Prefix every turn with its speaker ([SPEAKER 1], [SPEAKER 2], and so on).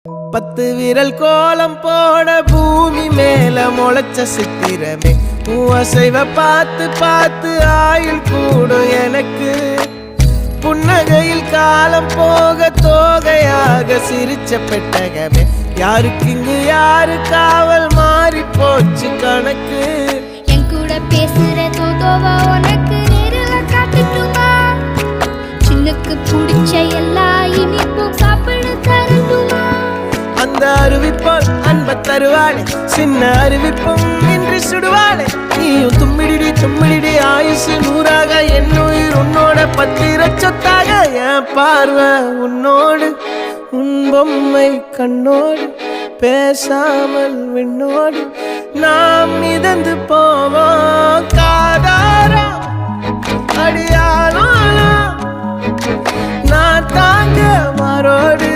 [SPEAKER 1] 10 விரல் கோலம் போட பூமி மேல முளைச்ச சித்திரமே அசைவ பார்த்து பார்த்து ஆயுள் கூடும் எனக்கு புன்னகையில் காலம் போக தோகையாக சிரிச்ச பெட்டகமே யாருக்கு இங்கு யாரு காவல் மாறி போச்சு கணக்கு
[SPEAKER 2] என் கூட பேசுற தோதோவா உனக்கு நேரில் காட்டுட்டுமா சின்னக்கு பிடிச்ச எல்லா இனிப்பும் சாப்பிட தரட்டுமா
[SPEAKER 1] அந்த அறிவிப்போல் அன்ப தருவாளே சின்ன அறிவிப்பும் இன்று சுடுவாளே நீயும் தும்மிடி ஆயுசு 100ஆக என் உயிர் உன்னோட 10 சொத்தாக என் பார்வை உன்னோடு உன் பொம்மை கண்ணோடு பேசாமல் விண்ணோடு நாம் மிதந்து போவோம் காதாரா அடியானோ நான் தாங்க மாறோடு